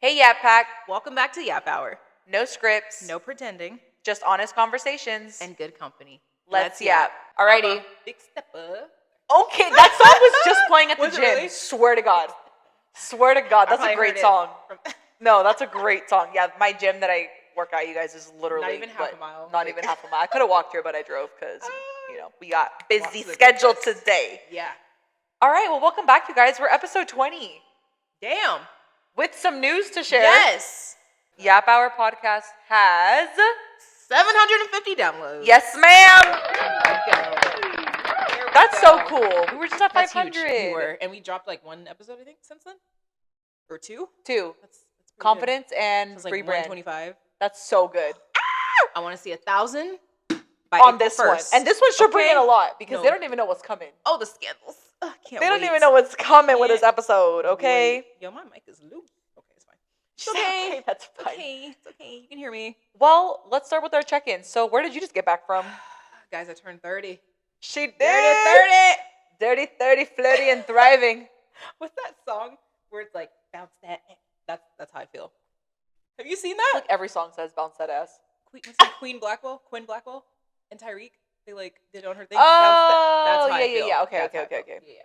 Hey, Yap Pack. Welcome back to Yap Hour. No scripts. No pretending. Just honest conversations. And good company. Let's yap. Alrighty. Big stepper. Okay, that song was just playing at the gym. Really? Swear to God. Swear to God. That's a great song. No, that's a great song. Yeah, my gym that I work at, you guys, is literally... Not even half a mile. Not even half a mile. I could have walked here, but I drove because, we got busy schedule today. Yeah. All right, well, welcome back, you guys. We're episode 20. Damn. With some news to share. Yes. Yap Hour podcast has... 750 downloads. Yes, ma'am. Go. That's so cool. We were just at 500. Huge. We were. And we dropped like one episode, I think, since then. Or two? Two. That's Confidence good. and So like free brand. 125. That's so good. I want to see 1,000 on this 1st. one. And this one should bring in a lot because they don't even know what's coming. Oh, the scandals. Ugh, can't They don't wait. even know what's coming with this episode, okay? Wait. Yo, my mic is loose. Okay, it's fine. It's okay. That's fine. It's okay. You can hear me. Well, let's start with our check-in. So where did you just get back from? Guys, I turned 30. She did. Dirty 30. Dirty, 30, flirty, and thriving. What's that song where it's like, bounce that? That's how I feel. Have you seen that? Like every song says bounce that ass. Quinn Blackwell, and Tyreek. They did on her thing. Oh, That's how I yeah, feel. yeah. Okay. Yeah.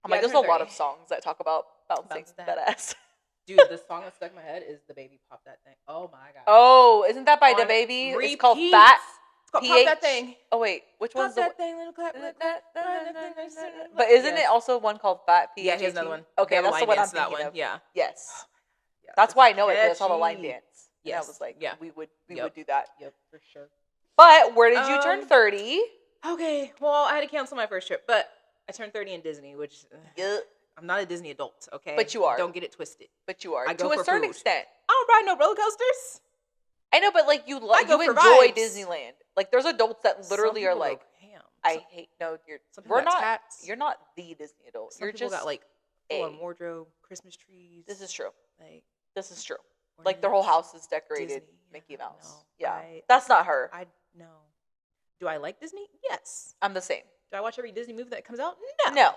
I'm like, there's a lot of songs that talk about bouncing that ass. Dude, the song that stuck in my head is "The Baby Pop That Thing." Oh my god. Oh, isn't that by the baby? Repeats. It's called Fat. It's called Pop That Thing. Oh wait, which Pop one's that thing, little clap, little clap. But isn't it also one called Fat? P-H-A-T? Yeah, here's another one. Okay, that's the one I'm thinking of. Yeah. Yes. That's why I know it. Because that's how the line dance. Yes. And I was like, we would do that. Yep, for sure. But where did you turn 30? Okay, well, I had to cancel my first trip, but I turned 30 in Disney, which I'm not a Disney adult, okay? But you are. Don't get it twisted. But you are. I go to for a certain food. extent. I don't ride no roller coasters. I know, but like you enjoy vibes. Disneyland. Like there's adults that literally are like, you're not the Disney adult. Some you're people just got like full-on wardrobe, Christmas trees. This is true. This is true. Ornaments. Like their whole house is decorated Disney. Mickey Mouse. No, yeah. That's not her. No. Do I like Disney? Yes. I'm the same. Do I watch every Disney movie that comes out? No.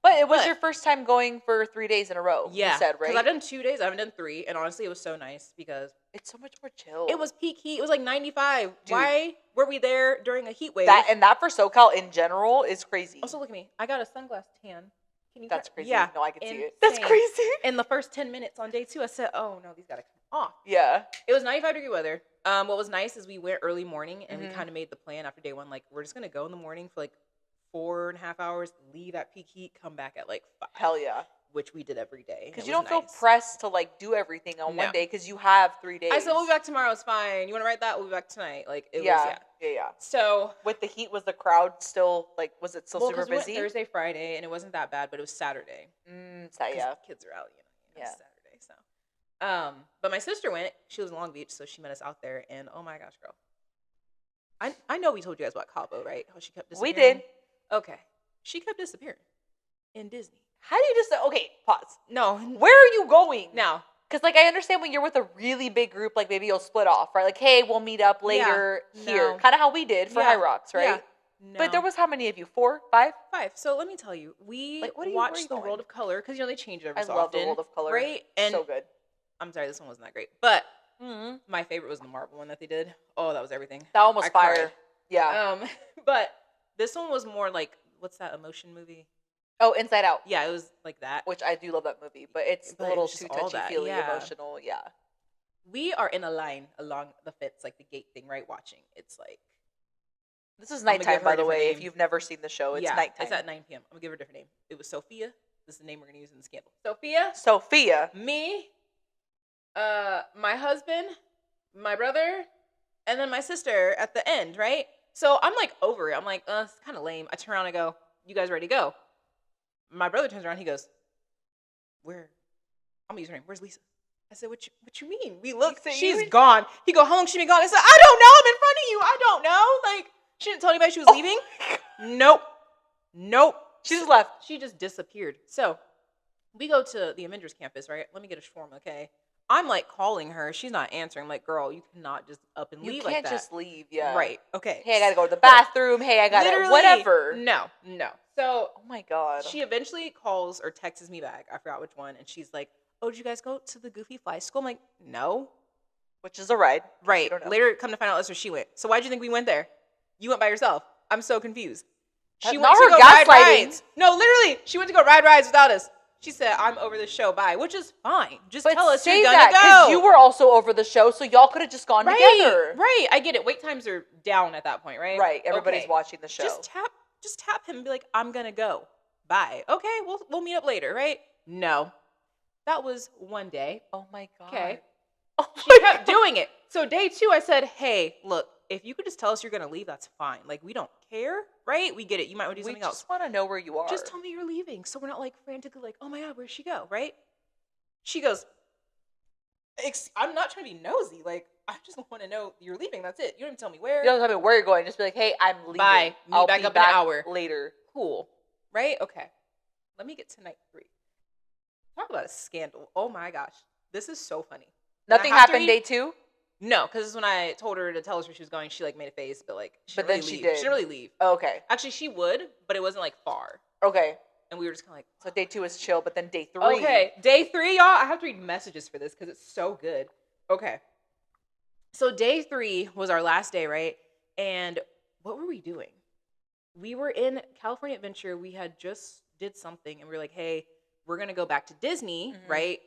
But it was your first time going for 3 days in a row. Yeah. You said, right? Because I've done 2 days. I haven't done 3. And honestly, it was so nice because it's so much more chill. It was peak heat. It was like 95. Dude. Why were we there during a heat wave? That for SoCal in general is crazy. Also, look at me. I got a sunglass tan. That's crazy. Yeah. No, I can see it. That's crazy. In the first 10 minutes on day 2, I said, oh, no, these got to come off. Yeah. It was 95-degree weather. What was nice is we went early morning, and we kind of made the plan after day 1. Like, we're just going to go in the morning for, like, 4.5 hours, leave at peak heat, come back at, like, 5. Hell yeah. Which we did every day. Because you don't feel pressed to, like, do everything on one day because you have 3 days. I said, we'll be back tomorrow. It's fine. You want to write that? We'll be back tonight. Like, it was, Yeah. So. With the heat, was the crowd still, like, was it still super busy? We went Thursday, Friday, and it wasn't that bad, but it was Saturday. Kids are out, Saturday, so. But my sister went. She lives in Long Beach, so she met us out there, and oh my gosh, girl. I know we told you guys about Cabo, right? How she kept disappearing. We did. Okay. She kept disappearing in Disney. How do you just... Okay, pause. No. Where are you going? Now. Because, like, I understand when you're with a really big group, like, maybe you'll split off, right? Like, hey, we'll meet up later here. Kind of how we did for High Rocks, right? Yeah. No. But there was how many of you? 4? 5? 5. So let me tell you. We watched The World of Color because, they change it every so often. I love The World of Color. Right? And so good. I'm sorry, this one wasn't that great. But my favorite was the Marvel one that they did. Oh, that was everything. That one was fire. Cried. Yeah. But this one was more like, what's that emotion movie? Oh, Inside Out. Yeah, it was like that. Which I do love that movie, but it's a little too touchy-feely, emotional. Yeah. We are in a line along the fence, like the gate thing, right? Watching. It's like... This is nighttime, by the way. If you've never seen the show, it's nighttime. It's at 9 p.m. I'm going to give her a different name. It was Sophia. This is the name we're going to use in the scandal. Sophia. Me. My husband. My brother. And then my sister at the end, right? So I'm like over it. I'm like, it's kind of lame. I turn around and I go, you guys ready to go? My brother turns around. He goes, where? I'm going to use her name. Where's Lisa? I said, what you mean? We look. She's gone. He go, how long she been gone? I said, I don't know. I'm in front of you. I don't know. Like, she didn't tell anybody she was leaving. Nope. She just left. She just disappeared. So we go to the Avengers campus, right? Let me get a shawarma, okay? I'm like calling her. She's not answering. I'm like, girl, you cannot just up and leave like that. You can't just leave, yeah. Right, okay. Hey, I gotta go to the bathroom. Hey, I gotta, whatever. No. So, oh my God. She eventually calls or texts me back. I forgot which one. And she's like, oh, did you guys go to the Goofy Fly School? I'm like, no. Which is a ride. Right. Later, come to find out that's where she went. So why'd you think we went there? You went by yourself. I'm so confused. She went to go ride rides. No, literally, she went to go ride rides without us. She said, I'm over the show, bye, which is fine. Just tell us you're gonna go. Because you were also over the show, so y'all could have just gone together. Right, I get it. Wait times are down at that point, right? Right, everybody's watching the show. Just tap him and be like, I'm gonna go. Bye. Okay, we'll meet up later, right? No. That was one day. Oh my God. Okay. She kept doing it. So day 2, I said, hey, look, if you could just tell us you're going to leave, that's fine. Like, we don't care, right? We get it. You might want to do something else. We just want to know where you are. Just tell me you're leaving. So we're not, like, frantically like, oh, my God, where'd she go, right? She goes, I'm not trying to be nosy. Like, I just want to know you're leaving. That's it. You don't even tell me where. You don't tell me where you're going. Just be like, hey, I'm leaving. Bye. I'll be back in an hour. Later. Cool. Right? Okay. Let me get to night 3. Talk about a scandal. Oh, my gosh. This is so funny. Nothing happened day 2? No, because when I told her to tell us where she was going, she like made a face, but like she didn't really leave. She didn't really leave. Oh, okay. Actually, she would, but it wasn't like far. Okay. And we were just kind of like, so day 2 is chill, but then day 3. Okay, day 3, y'all. I have to read messages for this because it's so good. Okay. So day 3 was our last day, right? And what were we doing? We were in California Adventure. We had just did something, and we were like, hey, we're gonna go back to Disney, right?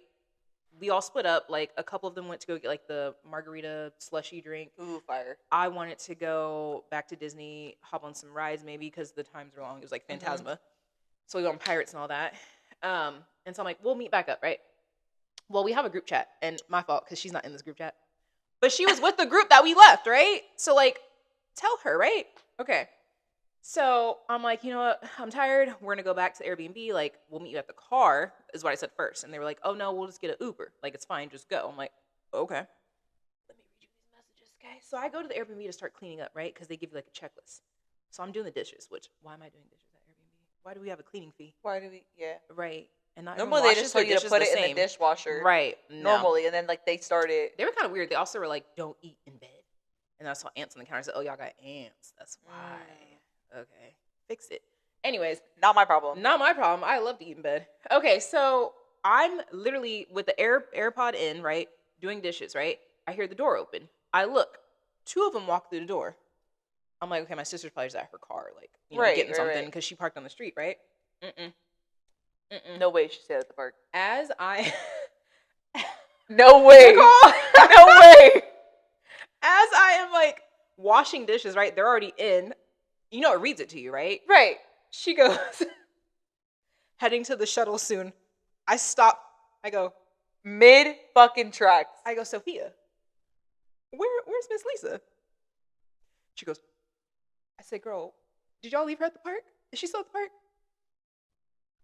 We all split up. Like, a couple of them went to go get, like, the margarita slushy drink. Ooh, fire. I wanted to go back to Disney, hop on some rides maybe because the times were long. It was, like, Phantasma. So we go on Pirates and all that. And so I'm like, we'll meet back up, right? Well, we have a group chat. And my fault because she's not in this group chat. But she was with the group that we left, right? So, like, tell her, right? Okay. So I'm like, you know what? I'm tired. We're going to go back to the Airbnb. Like, we'll meet you at the car is what I said first. And they were like, oh, no, we'll just get an Uber. Like, it's fine. Just go. I'm like, okay. Let me read you these messages, okay? So I go to the Airbnb to start cleaning up, right? Because they give you, like, a checklist. So I'm doing the dishes, which, why am I doing dishes at Airbnb? Why do we have a cleaning fee? Yeah. Right. And not normally they just tell you to put it in the dishwasher. Right. No. Normally. And then, like, they started. They were kind of weird. They also were like, don't eat in bed. And I saw ants on the counter. I said, oh, y'all got ants. That's why. Okay. Fix it. Anyways. Not my problem. Not my problem. I love to eat in bed. Okay, so I'm literally with the AirPod in, right? Doing dishes, right? I hear the door open. I look. 2 of them walk through the door. I'm like, okay, my sister's probably just at her car, like, you know, getting something because she parked on the street, right? No way she stayed at the park. As I... No way. No way. As I am, like, washing dishes, right? They're already in. You know it reads it to you, right? Right. She goes, heading to the shuttle soon. I stop. I go, mid-fucking tracks. I go, Sophia, where's Miss Lisa? She goes, I said, girl, did y'all leave her at the park? Is she still at the park?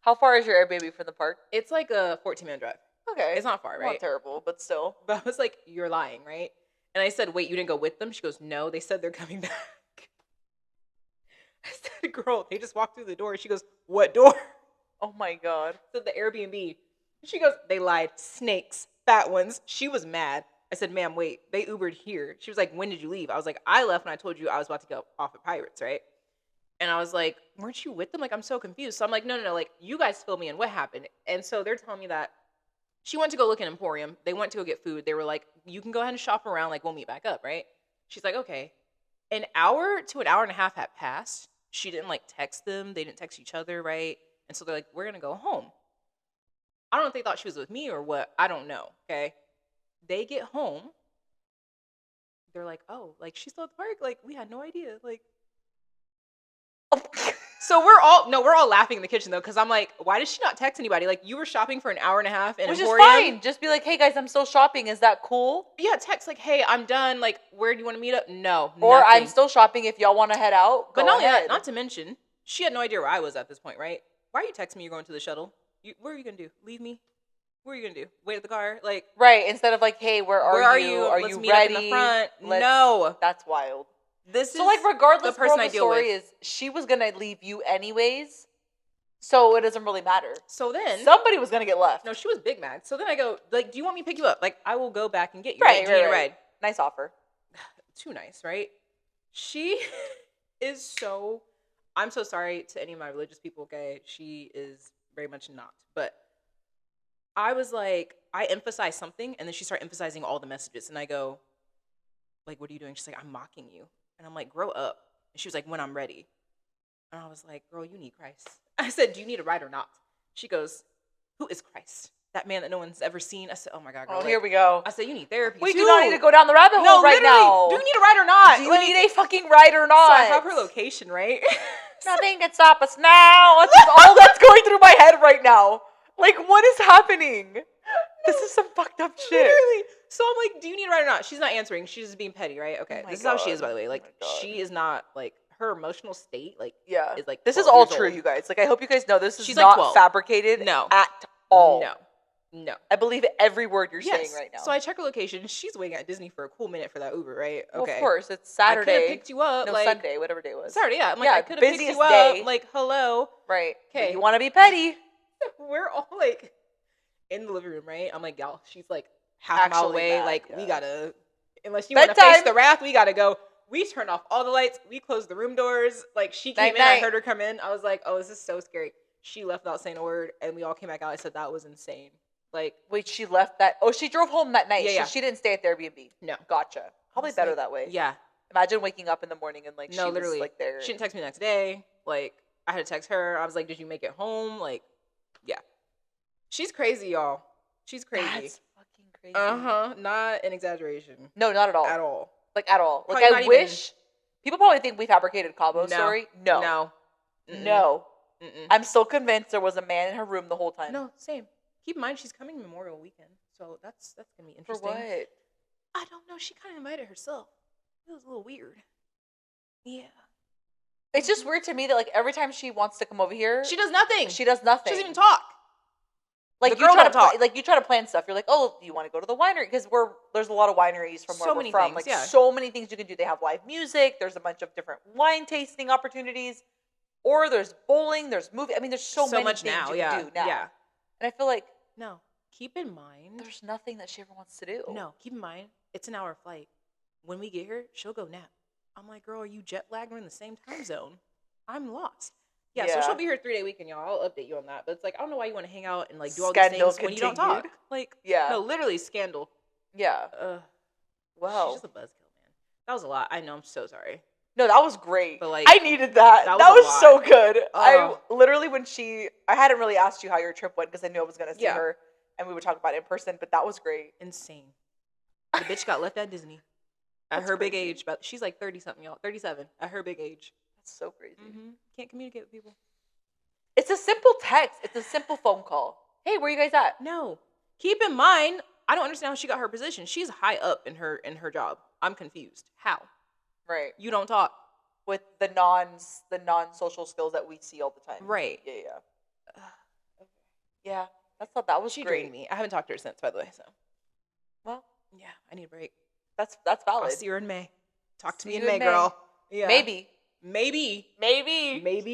How far is your Airbnb from the park? It's like a 14-minute drive. Okay. It's not far, right? Not terrible, but still. But I was like, you're lying, right? And I said, wait, you didn't go with them? She goes, no, they said they're coming back. I said, girl, they just walked through the door. She goes, what door? Oh my God. So the Airbnb. She goes, they lied. Snakes. Fat ones. She was mad. I said, ma'am, wait, they Ubered here. She was like, when did you leave? I was like, I left when I told you I was about to go off at Pirates, right? And I was like, weren't you with them? Like, I'm so confused. So I'm like, no, like, you guys fill me in. What happened? And so they're telling me that she went to go look in Emporium. They went to go get food. They were like, you can go ahead and shop around. Like, we'll meet back up, right? She's like, okay. An hour to an hour and a half had passed. She didn't, like, text them. They didn't text each other, right? And so they're like, we're going to go home. I don't know if they thought she was with me or what. I don't know, okay? They get home. They're like, oh, like, she's still at the park? Like, we had no idea. Like, so we're all laughing in the kitchen, though, because I'm like, why did she not text anybody? Like, you were shopping for an hour and a half in Emporium. Which is fine. Just be like, hey, guys, I'm still shopping. Is that cool? Yeah, text like, hey, I'm done. Like, where do you want to meet up? No, or nothing. I'm still shopping. If y'all want to head out, but not only that, not to mention, she had no idea where I was at this point, right? Why are you texting me you're going to the shuttle? What are you going to do? Leave me? What are you going to do? Wait at the car? Like, right, instead of like, hey, where are you? Are Let's you meet ready? Up in the front. No. That's wild. This is like, regardless, the person the story is she was going to leave you anyways, so it doesn't really matter. So then somebody was going to get left. No, she was big mad. So then I go, like, do you want me to pick you up? Like, I will go back and get you. Right, do you need a ride? Nice offer. Too nice, right? She is so... I'm so sorry to any of my religious people, okay? She is very much not. But I was like, I emphasized something, and then she started emphasizing all the messages, and I go, like, what are you doing? She's like, I'm mocking you. And I'm like, grow up. And she was like, when I'm ready. And I was like, girl, you need Christ. I said, do you need a ride or not? She goes, who is Christ? That man that no one's ever seen. I said, oh my God, girl. Oh, here we go. I said, you need therapy We too. do not need to go down the rabbit hole right now. Do you need a ride or not? Do you need a fucking ride or not? So I have her location, right? Nothing can stop us now. That's just all that's going through my head right now. Like, what is happening? This is some fucked up shit. Literally. So I'm like, do you need a ride or not? She's not answering. She's just being petty, right? Okay. This is how she is, by the way. Like, she is not, like, her emotional state, like, is like, this is all true, you guys. Like, I hope you guys know this is She's not like fabricated at all. No. I believe every word you're saying right now. So I check her location. She's waiting at Disney for a cool minute for that Uber, right? Okay. Well, of course. It's Saturday. I could have picked you up. No, like, Sunday, whatever day it was. Saturday, yeah. I'm like, I could have picked you up. Day. Like, hello. Right. Okay. You want to be petty. We're all, like, in the living room, right? I'm like, y'all, she's, like, half a mile away. Like, we gotta, unless you want to face the wrath, we gotta go. We turned off all the lights. We closed the room doors. Like, she came in. I heard her come in. I was like, oh, this is so scary. She left without saying a word, and we all came back out. I said, that was insane. Like, wait, she left that? Oh, she drove home that night. Yeah. She didn't stay at the Airbnb. No. Gotcha. Probably better that way. Yeah. Imagine waking up in the morning and, like, she was, like, there. She didn't text me the next day. Like, I had to text her. I was like, did you make it home? Like, yeah. She's crazy, y'all. She's crazy. That's fucking crazy. Not an exaggeration. No, not at all. At all. Like, at all. Like, I wish... People probably think we fabricated Cabo's story. No. No. I'm still convinced there was a man in her room the whole time. No, same. Keep in mind, she's coming Memorial Weekend, so that's gonna be interesting. For what? I don't know. She kind of invited herself. It was a little weird. Yeah. It's just weird to me that, like, every time she wants to come over here, she does nothing. She does nothing. She doesn't even talk. Like, you try to talk. Like, you try to plan stuff. You're like, oh, do you want to go to the winery? Because there's a lot of wineries from where we're from. Like, so many things you can do. They have live music. There's a bunch of different wine tasting opportunities. Or there's bowling. There's movie. I mean, there's so many things you can do now. Yeah. And I feel like... No. Keep in mind... There's nothing that she ever wants to do. No. Keep in mind, it's an hour flight. When we get here, she'll go nap. I'm like, girl, are you jet lagged? We're in the same time zone. I'm lost. Yeah, so she'll be here 3-day weekend, y'all. I'll update you on that. But it's like, I don't know why you want to hang out and, like, do all these things when you don't talk. Like, no, literally, scandal. Yeah. Wow. She's just a buzzkill, man. That was a lot. I know. I'm so sorry. No, that was great. But, like, I needed that. That was so good. I literally, I hadn't really asked you how your trip went because I knew I was going to see her and we would talk about it in person, but that was great. Insane. The bitch got left at Disney at her big age. But she's like 30-something, y'all. 37 at her big age. That's so crazy. Can't communicate with people. It's a simple text. It's a simple phone call. Hey, where you guys at? No. Keep in mind, I don't understand how she got her position. She's high up in her job. I'm confused. How? Right. You don't talk with the non-social skills that we see all the time. Right. Yeah. Yeah. I thought that was she great. Drained me. I haven't talked to her since, by the way. So. Well. Yeah. I need a break. That's valid. I'll see her in May. Talk to me in May, girl. Yeah. Maybe. Maybe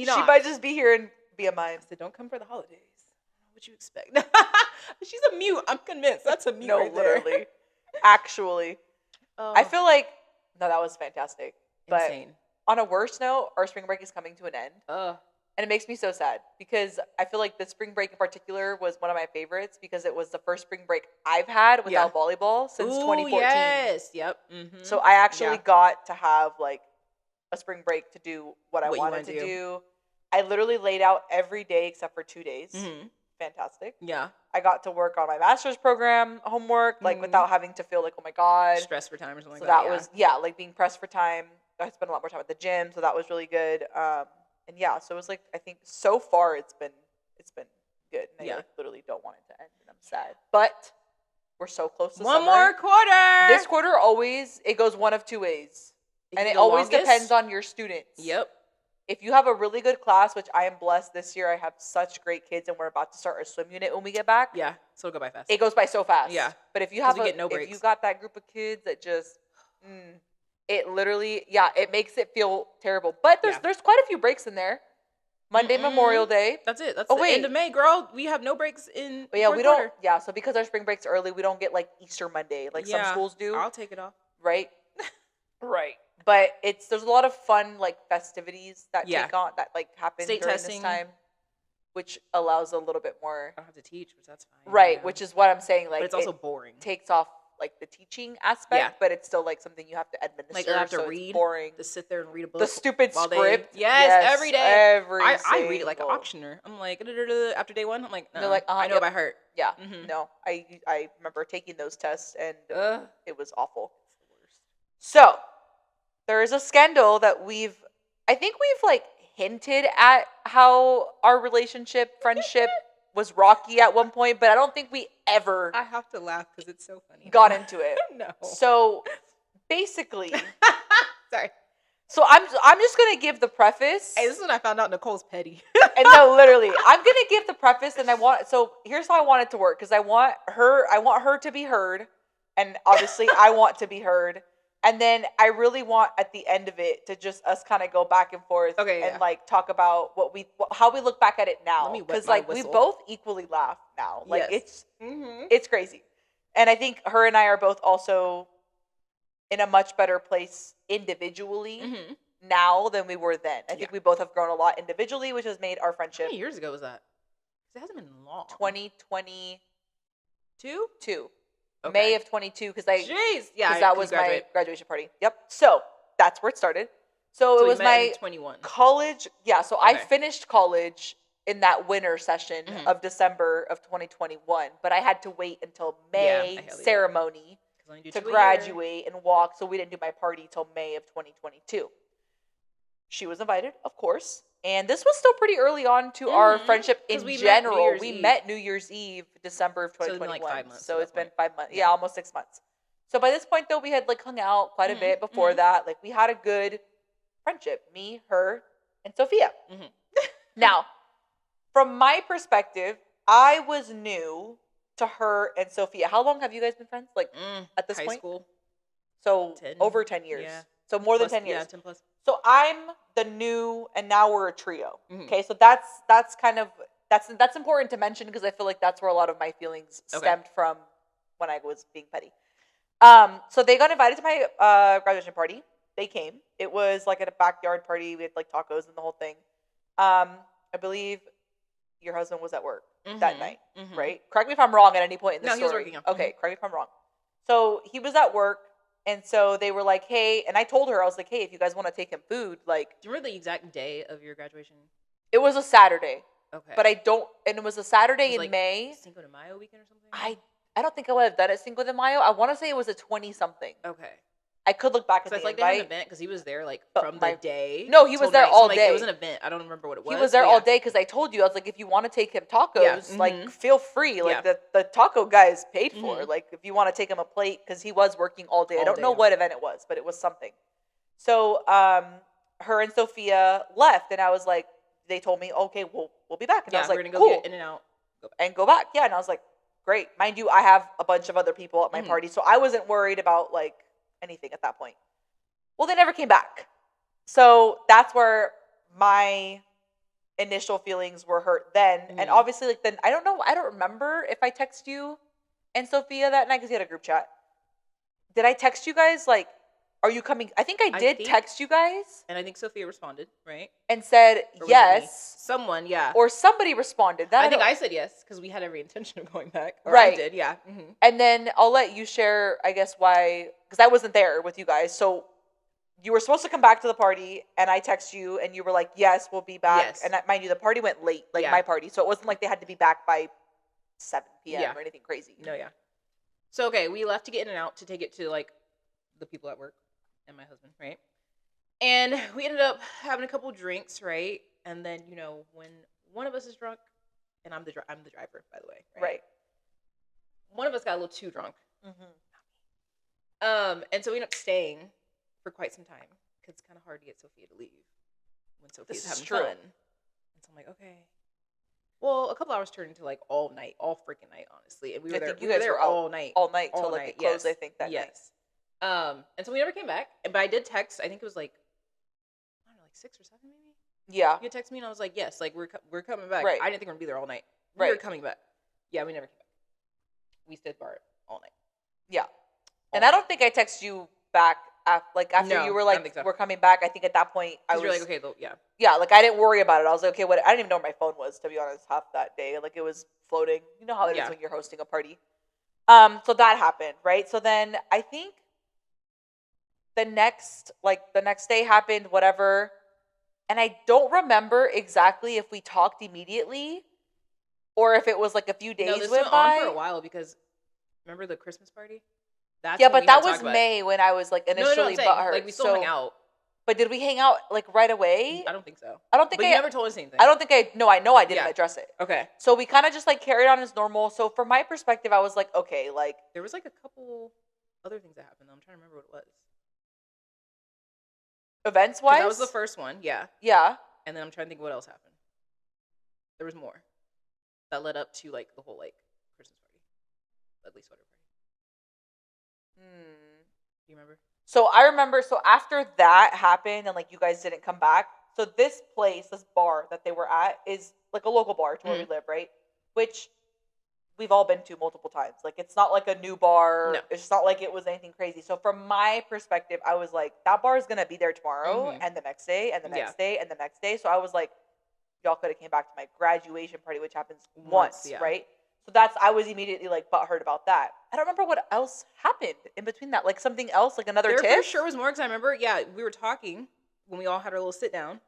not. She might just be here and be a mime. So don't come for the holidays. I don't know what you expect. She's a mute. I'm convinced. That's a mute. No, right literally. There. Actually. I feel like that was fantastic. But insane. On a worse note, our spring break is coming to an end. And it makes me so sad because I feel like the spring break in particular was one of my favorites because it was the first spring break I've had without volleyball since 2014. Yes. Yep. So I actually got to have like a spring break to do what I wanted to do. I literally laid out every day except for 2 days. Fantastic. Yeah. I got to work on my master's program homework, like without having to feel like, oh my God. Stress for time or something like that. So that was, like being pressed for time. I spent a lot more time at the gym, so that was really good. And yeah, so it was like, I think so far it's been good. And I literally don't want it to end and I'm sad. But we're so close to one more quarter. This quarter it goes one of 2 ways. And it always depends on your students. Yep. If you have a really good class, which I am blessed this year, I have such great kids, and we're about to start a swim unit when we get back. Yeah, so it'll go by fast. It goes by so fast. Yeah. But if you have if you got that group of kids that just, it literally, it makes it feel terrible. But there's quite a few breaks in there. Monday, Memorial Day. That's it. That's the end of May, girl. We have no breaks in we don't. Yeah, so because our spring break's early, we don't get like Easter Monday like some schools do. I'll take it off. Right? Right. But there's a lot of fun like festivities that take on that like happen during this time. which allows a little bit more. I don't have to teach, which that's fine. Right, yeah. Which is what I'm saying. Like, but it's also boring. Takes off like the teaching aspect, but it's still like something you have to administer. Like, you have to read. It's boring. To sit there and read a book. The stupid script. Yes, every day. I read it like an single. auctioner. I'm like, after day one, I'm like, no, like, I know by heart. Yeah, no, I remember taking those tests and it was awful. So there is a scandal that I think we've like hinted at how our friendship was rocky at one point, but I don't think we ever. I have to laugh because it's so funny. Got into it. No. So basically, sorry. So I'm just gonna give the preface. Hey, this is when I found out Nicole's petty. And no, literally, I'm gonna give the preface, and so here's how I want it to work, because I want her to be heard, and obviously I want to be heard. And then I really want at the end of it to just us kind of go back and forth and like talk about how we look back at it now. Because like we both equally laugh now. Like it's crazy. And I think her and I are both also in a much better place individually now than we were then. I think we both have grown a lot individually, which has made our friendship. How many years ago was that? It hasn't been long. 2022? Two. Okay. May of 22, because that was my graduation party. Yep. So that's where it started. So it was my 21 college. Yeah. So I finished college in that winter session of December of 2021, but I had to wait until May ceremony to graduate and walk. So we didn't do my party till May of 2022. She was invited, of course. And this was still pretty early on to our friendship in general. We met New Year's Eve, December of 2021. So it's been like 5 months. So it's been 5 months. Yeah, almost 6 months. So by this point, though, we had like hung out quite a bit before that. Like we had a good friendship, me, her, and Sophia. Now, from my perspective, I was new to her and Sophia. How long have you guys been friends? Like at this point? High school. So over 10 years. Yeah. So more than 10 years. Yeah, 10 plus. So I'm the new, and now we're a trio. Okay, so that's kind of that's important to mention, because I feel like that's where a lot of my feelings stemmed from when I was being petty. So they got invited to my graduation party. They came. It was like at a backyard party. We had like tacos and the whole thing. I believe your husband was at work that night, right? Correct me if I'm wrong at any point in the story. No, he was working. Okay, correct me if I'm wrong. So he was at work. And so they were like, hey, and I told her, I was like, hey, if you guys want to take him food, like. Do you remember the exact day of your graduation? It was a Saturday. Okay. But and it was a Saturday in May. Cinco de Mayo weekend or something? I don't think I would have done it Cinco de Mayo. I want to say it was a 20-something. Okay. I could look back at the invite. They had an event, because he was there like from the day. No, he was there all day. It was an event. I don't remember what it was. He was there all day, because I told you, I was like, if you want to take him tacos, like feel free. Like the taco guy is paid for. Like if you want to take him a plate, because he was working all day. I don't know what event it was, but it was something. So her and Sophia left, and I was like, they told me, okay, we'll be back. And I was like, we're gonna go cool. Get in and out. Go back. Yeah, and I was like, great. Mind you, I have a bunch of other people at my party, so I wasn't worried about like anything at that point. Well, they never came back. So that's where my initial feelings were hurt then. And obviously, like then, I don't remember if I text you and Sophia that night, because you had a group chat. Did I text you guys like, are you coming? I think I did text you guys. And I think Sophia responded, right? And said yes. Someone, yeah. Or somebody responded. I think I said yes, because we had every intention of going back. Or right. I did, yeah. And then I'll let you share, I guess, why, because I wasn't there with you guys. So you were supposed to come back to the party, and I text you, and you were like, yes, we'll be back. Yes. And mind you, the party went late, like my party. So it wasn't like they had to be back by 7 p.m. or anything crazy. No, yeah. So, okay, we left to get in and out to take it to, like, the people at work and my husband, right? And we ended up having a couple drinks, right? And then, you know, when one of us is drunk, and I'm the driver, by the way, right? One of us got a little too drunk. And so we ended up staying for quite some time, because it's kind of hard to get Sophia to leave when Sophia's having fun. And so I'm like, okay. Well, a couple hours turned into like all freaking night, honestly. And we were there all night. All night till like it closed, I think, that night. And so we never came back. But I did text, I think it was like, I don't know, like 6 or 7 maybe? Yeah. You texted me and I was like, yes, like we're coming back. Right. I didn't think we were going to be there all night. We were coming back. Yeah, we never came back. We stayed bar all night. Yeah. And I don't think I texted you back like after you were like, so. We're coming back. I think at that point I was. You're like, okay, yeah. Yeah, like I didn't worry about it. I was like, okay, what? I didn't even know where my phone was, to be honest. Half that day, like it was floating. You know how it is when you're hosting a party. So that happened, right? So then I think the next day happened, whatever. And I don't remember exactly if we talked immediately or if it was like a few days this went went by. On for a while because remember the Christmas party? That's but that was May when I was like initially butthurt. Like we still hung out. But did we hang out like right away? I don't think so. But you never told us anything. I don't think I know I didn't address it. Okay. So we kind of just like carried on as normal. So from my perspective, I was like, okay, like there was like a couple other things that happened though. I'm trying to remember what it was. Events wise? That was the first one, yeah. Yeah. And then I'm trying to think what else happened. There was more that led up to like the whole like Christmas party, ugly sweater party. Do you remember? So I remember. So after that happened, and like you guys didn't come back. So this place, this bar that they were at, is like a local bar to where we live, right? Which we've all been to multiple times. Like it's not like a new bar. No. It's not like it was anything crazy. So from my perspective, I was like, that bar is gonna be there tomorrow and the next day and the next day and the next day. So I was like, y'all could have came back to my graduation party, which happens once, right? So I was immediately like butthurt about that. I don't remember what else happened in between that. Like something else, like another tip. There for sure was more because I remember, we were talking when we all had our little sit down.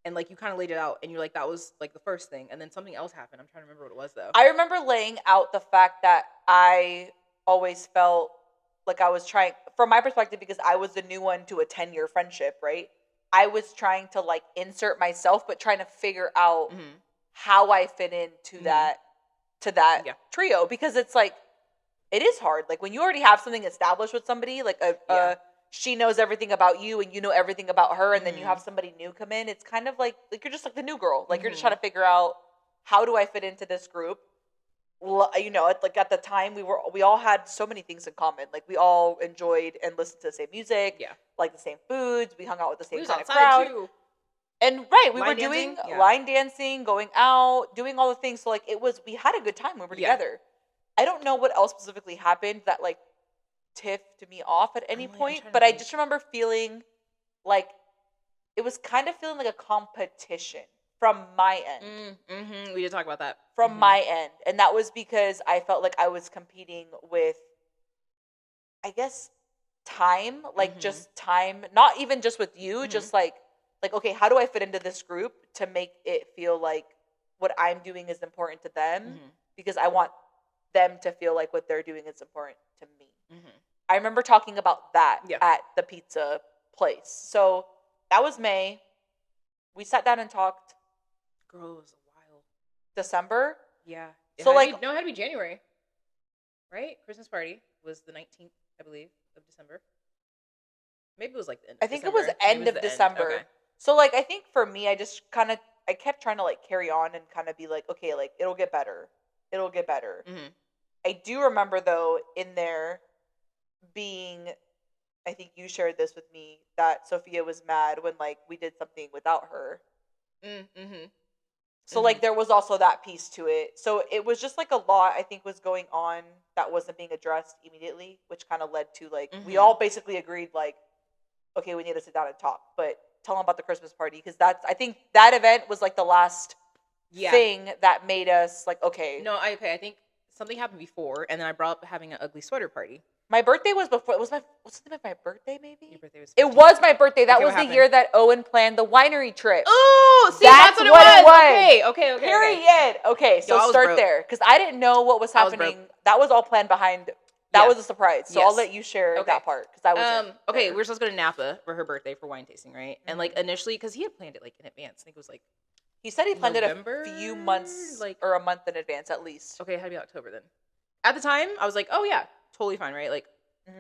And, like, you kind of laid it out, and you're like, that was, like, the first thing. And then something else happened. I'm trying to remember what it was, though. I remember laying out the fact that I always felt like I was trying, from my perspective, because I was the new one to a 10-year friendship, right? I was trying to, like, insert myself, but trying to figure out how I fit into that trio. Because it's, like, it is hard. Like, when you already have something established with somebody, like she knows everything about you and you know everything about her, and then you have somebody new come in. It's kind of like you're just like the new girl. Like you're just trying to figure out, how do I fit into this group? You know, like at the time we all had so many things in common. Like we all enjoyed and listened to the same music, like the same foods. We hung out with the same kind of crowd. Too. And we were doing line dancing, going out, doing all the things. So like we had a good time when we were together. I don't know what else specifically happened that like tipped me off at any point, but I just remember feeling like it was kind of feeling like a competition from my end. We did talk about that. From my end. And that was because I felt like I was competing with, I guess, time, like just time, not even just with you, just like, okay, how do I fit into this group to make it feel like what I'm doing is important to them? Because I want them to feel like what they're doing is important to me. I remember talking about that at the pizza place. So that was May. We sat down and talked. Girl, it was a while. December? Yeah. It had to be January. Right? Christmas party was the 19th, I believe, of December. Maybe it was like the end of December. I think it was end of December. Okay. So like I think for me, I kept trying to like carry on and kind of be like, okay, like it'll get better. It'll get better. I do remember though in there being, I think you shared this with me, that Sophia was mad when like we did something without her. So like there was also that piece to it. So it was just like a lot I think was going on that wasn't being addressed immediately, which kind of led to like we all basically agreed like, okay, we need to sit down and talk. But tell them about the Christmas party, because I think that event was like the last thing that made us like, okay. No, I think something happened before, and then I brought up having an ugly sweater party. My birthday was before. What's something like my birthday? Maybe your birthday was. 15th. It was my birthday. That was the year that Owen planned the winery trip. Oh, see, that's what it was. Okay. Period. Okay, so start there, because I didn't know what was happening. That was all planned behind. That was a surprise. So I'll let you share that part, because I was. Okay, we were supposed to go to Napa for her birthday for wine tasting, right? And like initially, because he had planned it like in advance. I think it was like. He said he planned November? It a few months, like, or a month in advance at least. Okay, it had to be October then. At the time, I was like, oh yeah, totally fine, right? Like,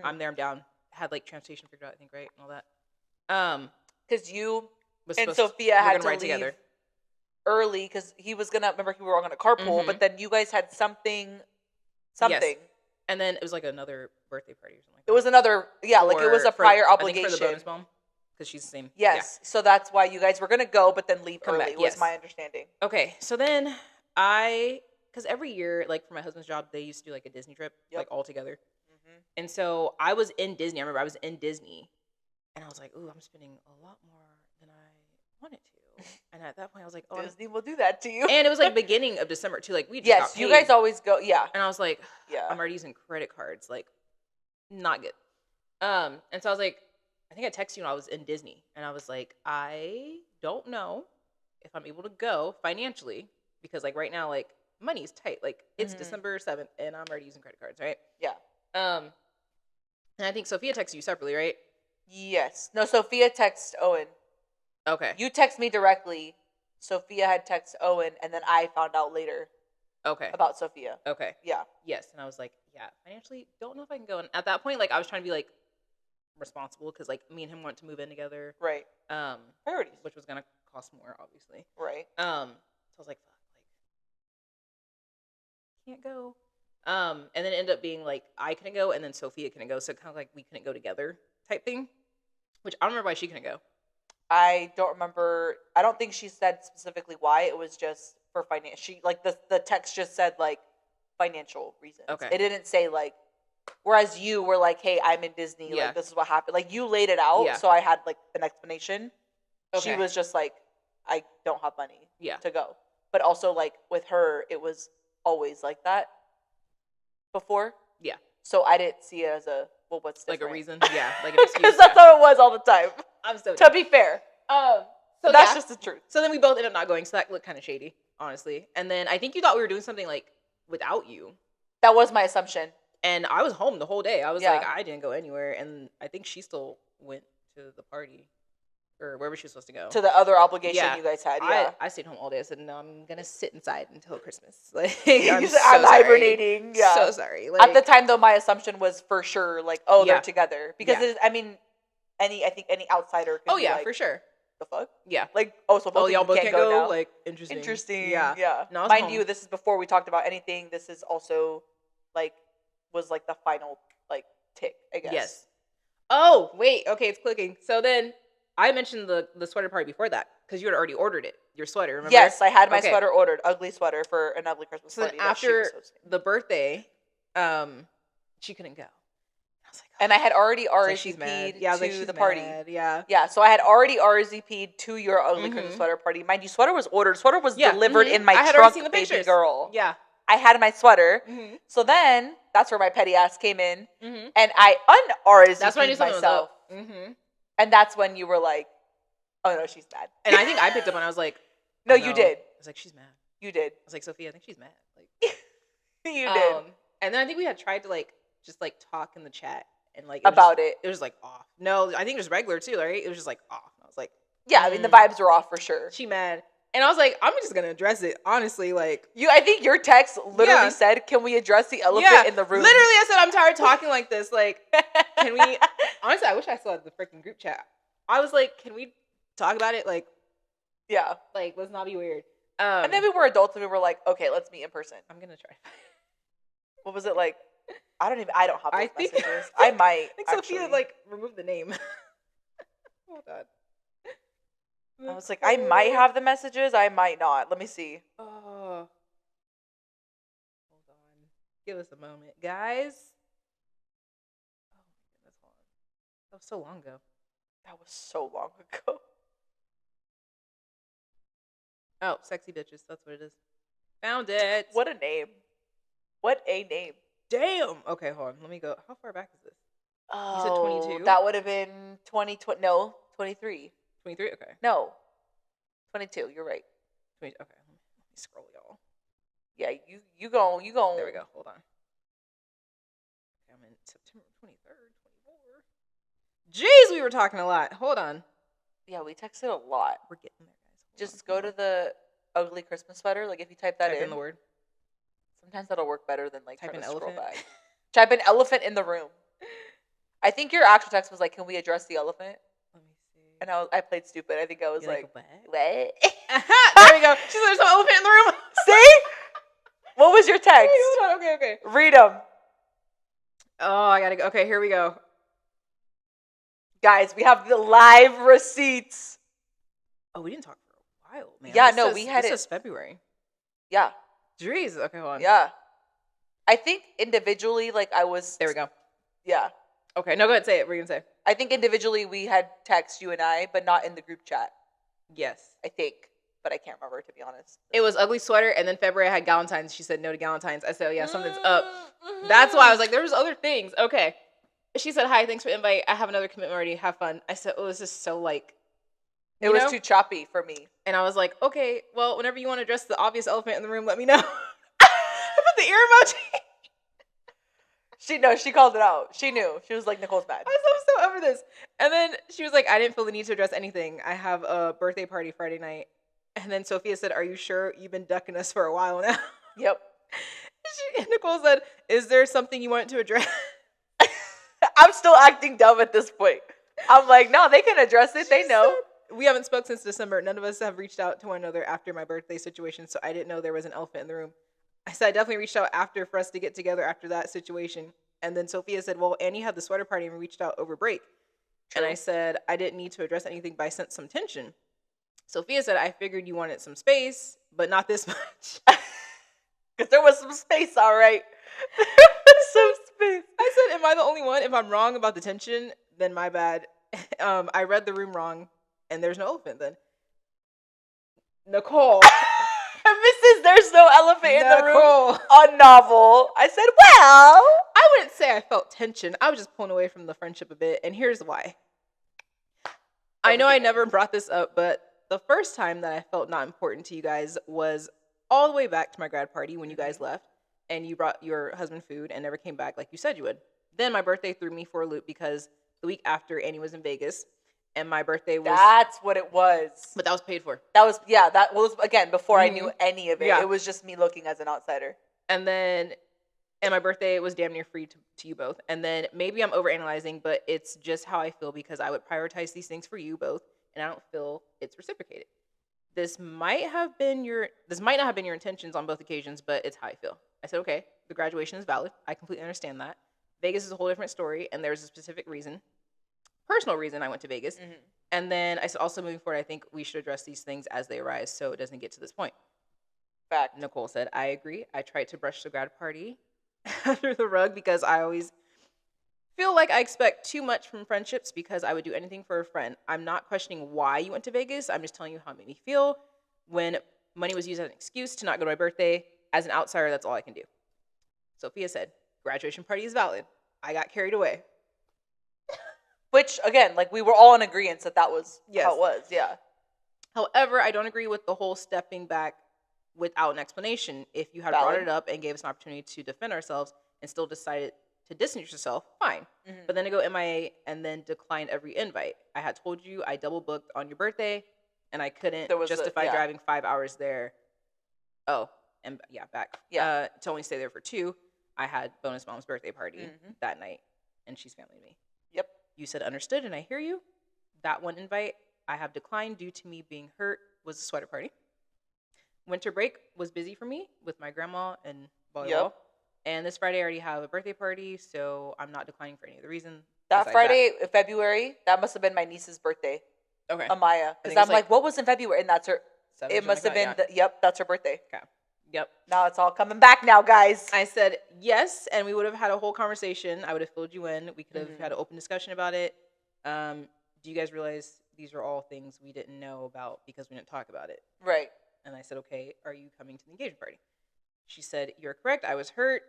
I'm there, I'm down. Had like transportation figured out, I think, right, and all that. Because you and Sophia had to leave together early, because he was gonna. Remember, we were all gonna carpool, but then you guys had something. Yes. And then it was like another birthday party or something like that. It was another, like it was a prior obligation. I think for the bonus mom. Because she's the same. Yes. Yeah. So that's why you guys were going to go, but then leave early, was my understanding. Okay. So then because every year, like for my husband's job, they used to do like a Disney trip, like all together. And so I was in Disney. I remember I was in Disney And I was like, ooh, I'm spending a lot more than I wanted to. And at that point, I was like, oh, Disney will do that to you. And it was like beginning of December too. Like we just got paid. You guys always go. Yeah. And I was like, I'm already using credit cards. Like, not good. And so I was like, I think I texted you when I was in Disney, and I was like, I don't know if I'm able to go financially because like right now, like money is tight. Like it's December 7th, and I'm already using credit cards, right? Yeah. And I think Sophia texted you separately, right? Yes. No, Sophia texted Owen. Okay. You text me directly. Sophia had texted Owen, and then I found out later. Okay. About Sophia. Okay. Yeah. Yes, and I was like, yeah, financially, don't know if I can go. And at that point, like, I was trying to be like responsible because like me and him wanted to move in together. Right. Priorities, which was gonna cost more, obviously. Right. So I was like, fuck, like, can't go. And then it ended up being like I couldn't go, and then Sophia couldn't go, so kind of like we couldn't go together type thing. Which I don't remember why she couldn't go. I don't remember. I don't think she said specifically why. It was just for financial. She like the text just said like financial reasons. Okay. It didn't say like. Whereas you were like, hey, I'm in Disney. Yeah. Like this is what happened. Like you laid it out, so I had like an explanation. Okay. She was just like, I don't have money. To go. But also like with her, it was always like that. Before. Yeah. So I didn't see it as a what's different? Like a reason. Yeah. Like an excuse. Because that's how it was all the time. I'm so. To be fair. So that's just the truth. So then we both ended up not going. So that looked kind of shady, honestly. And then I think you thought we were doing something like without you. That was my assumption. And I was home the whole day. I was like, I didn't go anywhere. And I think she still went to the party or wherever she was supposed to go. To the other obligation you guys had. Yeah. I stayed home all day. I said, no, I'm going to sit inside until Christmas. Like, I'm hibernating. Yeah. So sorry. Like, at the time, though, my assumption was for sure, like, they're together. Because, I mean, I think any outsider could be like, for sure. The fuck? Yeah. Like, so both y'all both can't go now? Like, Interesting. Yeah. Yeah. No, mind you, this is before we talked about anything. This is also, like, was like the final like tick, I guess. Yes. Oh, wait. Okay, it's clicking. So then I mentioned the sweater party before that because you had already ordered it. Your sweater, remember? Yes, I had my sweater ordered. Ugly sweater for an ugly Christmas party. So after the birthday, she couldn't go. I was like, and I had already RSVP'd to the party. Mad. Yeah. Yeah, so I had already RSVP'd to your ugly Christmas sweater party. Mind you, sweater was ordered. Sweater was delivered in my trunk, baby girl. Yeah. I had my sweater. Mm-hmm. So then, that's where my petty ass came in. Mm-hmm. And I un-RSVP'd myself. Mm-hmm. And that's when you were like, oh no, she's mad. And I think I picked up and I was like, no, you did. I was like, she's mad. You did. I was like, Sophia, I think she's mad. Like, you did. And then I think we had tried to like, just like talk in the chat. And like, it was like off. No, I think it was regular too, right? It was just like off. I was like, yeah, I mean, the vibes were off for sure. She mad. And I was like, I'm just gonna address it, honestly. Like I think your text literally said, "Can we address the elephant in the room?" Literally, I said, "I'm tired of talking like this. Like, can we?" Honestly, I wish I still had the freaking group chat. I was like, "Can we talk about it?" Like, like let's not be weird. And then we were adults and we were like, "Okay, let's meet in person." I'm gonna try. What was it like? I don't have those messages. I might. I think Sophia like removed the name. Hold on. I was like, I might have the messages. I might not. Let me see. Oh. Hold on. Give us a moment, guys. Oh, my goodness. Hold on. That was so long ago. That was so long ago. Oh, sexy bitches. That's what it is. Found it. What a name. What a name. Damn. Okay, hold on. Let me go. How far back is this? Oh, you said 22? That would have been 2020. No, 23. 23? Okay. No. 22. You're right. 20, okay. Let me scroll, y'all. Yeah, you go. There we go. Hold on. Okay, I'm in September 23rd, 24. Jeez, we were talking a lot. Hold on. Yeah, we texted a lot. We're getting there, guys. Just go to the ugly Christmas sweater. Like, if you type that in the word. Sometimes that'll work better than, like, type trying to scroll elephant. back. Type an elephant in the room. I think your actual text was like, can we address the elephant? Let me see. And I played stupid. I think I was like, what? There we go. She said there's an elephant in the room. See? What was your text? Wait, hold on. Okay. Read them. Oh, I gotta go. Okay, here we go. Guys, we have the live receipts. Oh, we didn't talk for a while, man. Yeah, we had it. This is February. Yeah. Jeez. Okay, hold on. Yeah. I think individually, like, I was. There we go. Yeah. Okay, no, go ahead, say it. What are you going to say? I think individually we had text, you and I, but not in the group chat. Yes. I think, but I can't remember, to be honest. It was ugly sweater, and then February I had Galentine's. She said no to Galentine's. I said, oh, yeah, something's up. Mm-hmm. That's why I was like, there's other things. Okay. She said, hi, thanks for the invite. I have another commitment already. Have fun. I said, oh, this is so like... It was too choppy for me. And I was like, okay, well, whenever you want to address the obvious elephant in the room, let me know. I put the ear emoji. She called it out. She knew. She was like, Nicole's mad. I was so over this. And then she was like, I didn't feel the need to address anything. I have a birthday party Friday night. And then Sophia said, are you sure? You've been ducking us for a while now. Yep. Nicole said, is there something you wanted to address? I'm still acting dumb at this point. I'm like, no, they can address it. They know. We haven't spoke since December. None of us have reached out to one another after my birthday situation, so I didn't know there was an elephant in the room. I said I definitely reached out after for us to get together after that situation. And then Sophia said, well, Annie had the sweater party and reached out over break. True. And I said, I didn't need to address anything, but I sensed some tension. Sophia said, I figured you wanted some space, but not this much. Because there was some space, all right. Some space. I said, am I the only one? If I'm wrong about the tension, then my bad. I read the room wrong, and there's no elephant then. Nicole. Mrs. There's no elephant in the room. A novel. I said, well. I wouldn't say I felt tension. I was just pulling away from the friendship a bit, and here's why. I know I never brought this up, but the first time that I felt not important to you guys was all the way back to my grad party when you guys left, and you brought your husband food and never came back like you said you would. Then my birthday threw me for a loop because the week after Annie was in Vegas, and my birthday was... That's what it was. But that was paid for. That was, yeah, that was, again, before I knew any of it. Yeah. It was just me looking as an outsider. And then, and my birthday was damn near free to you both. And then maybe I'm overanalyzing, but it's just how I feel because I would prioritize these things for you both, and I don't feel it's reciprocated. This might not have been your intentions on both occasions, but it's how I feel. I said, okay, the graduation is valid. I completely understand that. Vegas is a whole different story, and there's a specific reason. Personal reason I went to Vegas. Mm-hmm. And then I said, also moving forward, I think we should address these things as they arise so it doesn't get to this point. Fact. Nicole said, I agree. I tried to brush the grad party under the rug because I always feel like I expect too much from friendships because I would do anything for a friend. I'm not questioning why you went to Vegas. I'm just telling you how it made me feel. When money was used as an excuse to not go to my birthday, as an outsider, that's all I can do. Sophia said, graduation party is valid. I got carried away. Which, again, like, we were all in agreement that was how it was, yeah. However, I don't agree with the whole stepping back without an explanation. If you had brought it up and gave us an opportunity to defend ourselves and still decided to distance yourself, fine. Mm-hmm. But then to go MIA and then decline every invite. I had told you I double booked on your birthday, and I couldn't justify driving 5 hours there. Oh, and back. Yeah. To only stay there for 2. I had bonus mom's birthday party that night, and she's family to me. Yep. You said understood, and I hear you. That one invite I have declined due to me being hurt was a sweater party. Winter break was busy for me with my grandma and volleyball. Yep. And this Friday I already have a birthday party, so I'm not declining for any other reason. That Friday, February, that must have been my niece's birthday. Okay. Amaya. Because I'm like, what was in February? And that's her. It must have been, that's her birthday. Okay. Yep. Now it's all coming back now, guys. I said yes, and we would have had a whole conversation. I would have filled you in. We could have had an open discussion about it. Do you guys realize these are all things we didn't know about because we didn't talk about it? Right. And I said, okay, are you coming to the engagement party? She said, you're correct. I was hurt.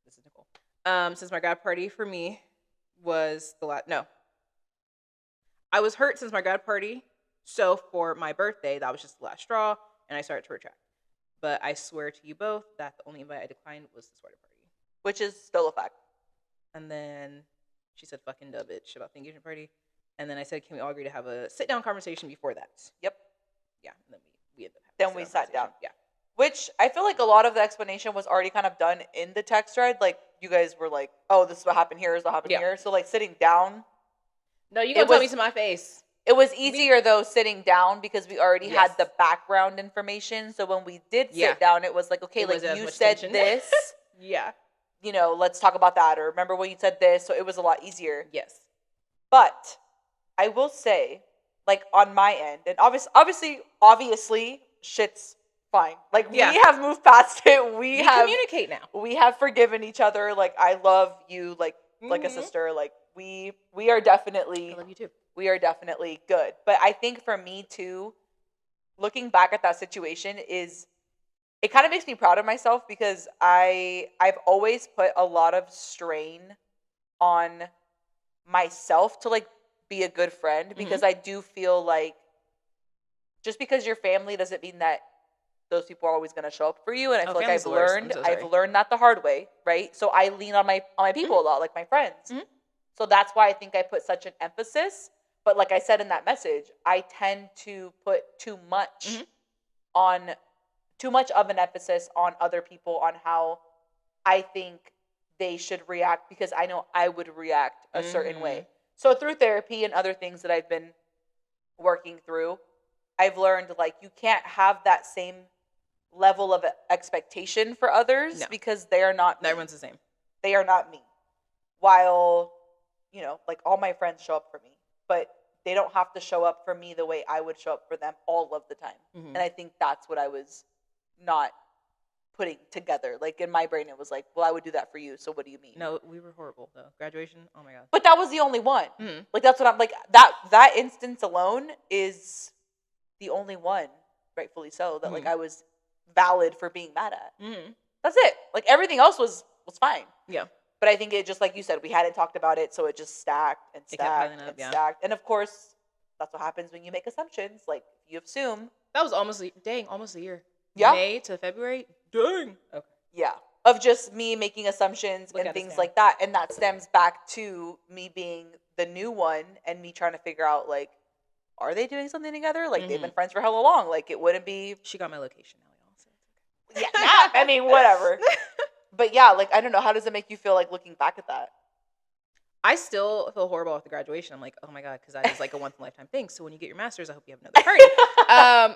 This is Nicole. Since my grad party for me was the last. No. I was hurt since my grad party. So for my birthday, that was just the last straw, and I started to retract. But I swear to you both that the only invite I declined was the sweater party. Which is still a fact. And then she said, fucking dub bitch about the engagement party. And then I said, can we all agree to have a sit-down conversation before that? Yep. Yeah, and then we ended up having we sat down. Yeah. Which I feel like a lot of the explanation was already kind of done in the text thread. Like, you guys were like, oh, this is what happened here, is what happened here. So, like, sitting down. No, you can tell me to my face. It was easier, though, sitting down because we already had the background information. So when we did sit down, it was like, okay, like, you said this. Yeah. You know, let's talk about that. Or remember when you said this. So it was a lot easier. Yes. But I will say, like, on my end, and obviously, shit's fine. Like, we have moved past it. We have communicate now. We have forgiven each other. Like, I love you, like a sister. Like, we are definitely. I love you too. We are definitely good. But I think for me too, looking back at that situation it kind of makes me proud of myself because I've always put a lot of strain on myself to like be a good friend because I do feel like just because you're family doesn't mean that those people are always going to show up for you. And I feel like I've learned that the hard way, right? So I lean on my people a lot, like my friends. So that's why I think I put such an emphasis. But like I said in that message, I tend to put too much of an emphasis on other people, on how I think they should react, because I know I would react a certain way. So through therapy and other things that I've been working through, I've learned like you can't have that same level of expectation for others because they are not me. Everyone's the same. They are not me. While, like all my friends show up for me, but they don't have to show up for me the way I would show up for them all of the time. And I think that's what I was not putting together. Like in my brain, it was like, well, I would do that for you. So what do you mean? No, we were horrible though. Graduation. Oh my God. But that was the only one. Like that's what I'm like, that instance alone is the only one, rightfully so, that like I was valid for being mad at. That's it. Like everything else was fine. Yeah. But I think it just, like you said, we hadn't talked about it, so it just stacked and stacked and stacked. And of course, that's what happens when you make assumptions. Like you assume. That was almost a year. Yeah. May to February. Dang. Okay. Yeah. Of just me making assumptions and things like that. And that stems back to me being the new one and me trying to figure out, like, are they doing something together? Like, they've been friends for hella long. Like, it wouldn't be... She got my location now, y'all. So yeah, I mean, whatever. But yeah, like, I don't know. How does it make you feel, like, looking back at that? I still feel horrible after graduation. I'm like, oh my God, because that is like a once-in-a-lifetime thing. So when you get your master's, I hope you have another party.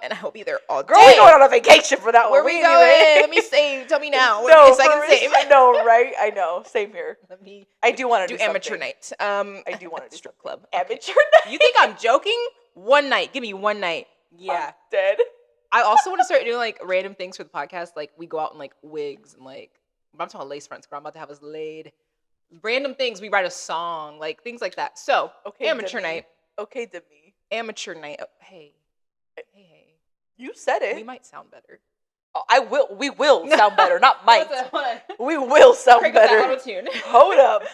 And I hope you're there all day. Girl, we going on a vacation for that one. Where we going? Let me save. Tell me now. What is I can save? No, right? I know. Same here. I do want to do amateur night. I do want to do strip club. Amateur night? You think I'm joking? One night. Give me one night. Yeah. I'm dead. I also want to start doing like random things for the podcast. Like we go out in like wigs and like, I'm talking lace fronts, girl. I'm about to have us laid. Random things. We write a song, like things like that. So, amateur night. Okay, Demi. Amateur night. Oh, hey. You said it. We might sound better. Oh, we will sound better. Not might. We will sound better. Auto-tune. Hold up.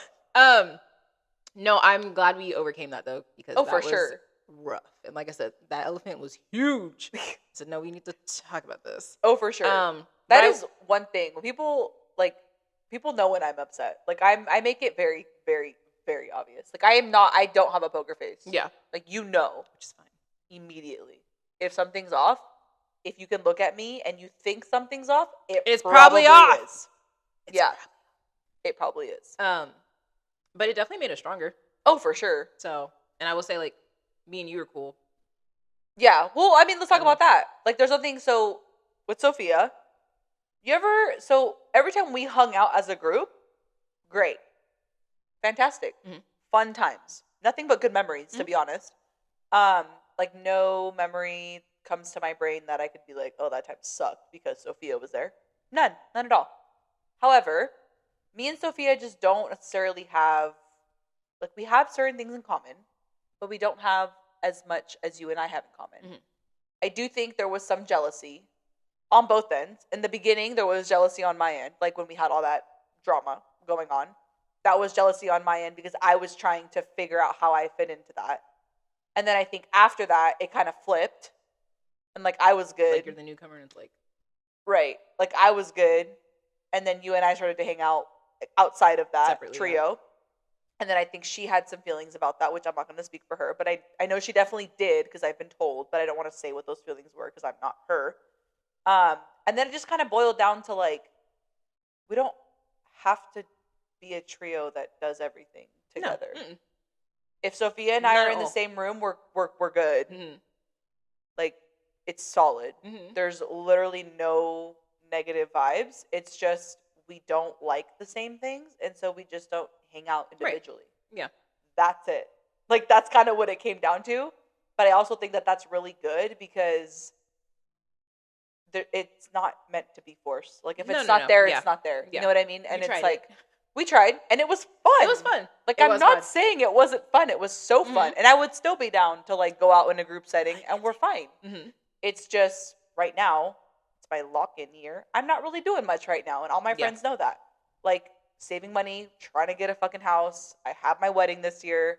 No, I'm glad we overcame that though, because that was sure. rough. And like I said, that elephant was huge. So no, we need to talk about this. Oh, for sure. That is one thing. When people know when I'm upset. Like I make it very, very, very obvious. Like I don't have a poker face. Yeah. Like which is fine. Immediately. If something's off, if you can look at me and you think something's off, it's probably off. Is. It probably is. But it definitely made us stronger. Oh, for sure. So, and I will say, like, me and you are cool. Yeah. Well, I mean, let's talk about that. Like, there's something, so, with Sophia, every time we hung out as a group, great. Fantastic. Fun times. Nothing but good memories, to be honest. Like, no memory comes to my brain that I could be like, oh, that time sucked because Sophia was there. None at all. However, me and Sophia just don't necessarily have, like, we have certain things in common, but we don't have as much as you and I have in common. I do think there was some jealousy on both ends. In the beginning, there was jealousy on my end, like when we had all that drama going on. That was jealousy on my end because I was trying to figure out how I fit into that. And then I think after that, it kind of flipped. And, like, I was good. Like, you're the newcomer and it's like... Right. Like, I was good. And then you and I started to hang out outside of that trio. Yeah. And then I think she had some feelings about that, which I'm not going to speak for her. But I know she definitely did because I've been told. But I don't want to say what those feelings were because I'm not her. And then it just kind of boiled down to, like, we don't have to be a trio that does everything together. No. If Sophia and I are in the same room, we're good. Like, it's solid. There's literally no negative vibes. It's just we don't like the same things, and so we just don't hang out individually. Right. Yeah. That's it. Like, that's kind of what it came down to. But I also think that that's really good because it's not meant to be forced. Like, if it's not there, it's not there. Yeah. You know what I mean? And it's like, We tried, and it was fun. It was fun. Like, I'm not saying it wasn't fun. It was so fun. And I would still be down to, like, go out in a group setting, and we're fine. Mm-hmm. It's just, right now, it's my lock-in year. I'm not really doing much right now, and all my friends know that. Like, saving money, trying to get a fucking house. I have my wedding this year,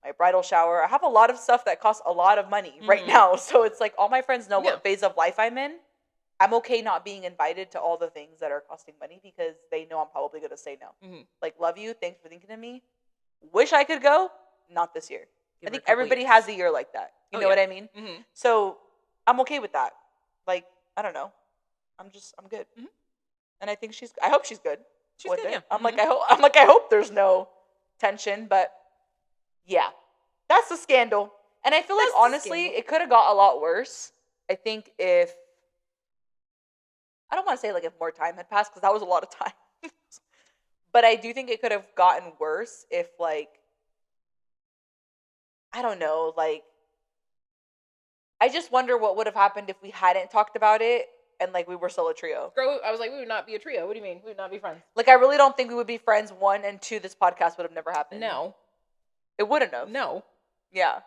my bridal shower. I have a lot of stuff that costs a lot of money right now. So it's like, all my friends know what phase of life I'm in. I'm okay not being invited to all the things that are costing money because they know I'm probably going to say no. Mm-hmm. Like, love you. Thanks for thinking of me. Wish I could go. Not this year. I think everybody has a year like that. You know what I mean? Mm-hmm. So I'm okay with that. Like, I don't know. I'm good. Mm-hmm. And I think I hope she's good. She's with good, it. Yeah. I'm like, I hope there's no tension, but yeah, that's the scandal. And I feel like, honestly, it could have got a lot worse. I think I don't want to say, like, if more time had passed, because that was a lot of time. But I do think it could have gotten worse if, like, I don't know, like, I just wonder what would have happened if we hadn't talked about it and, like, we were still a trio. Girl, I was like, we would not be a trio. What do you mean? We would not be friends. Like, I really don't think we would be friends. 1, and 2, this podcast would have never happened. No. It wouldn't have. No. Yeah.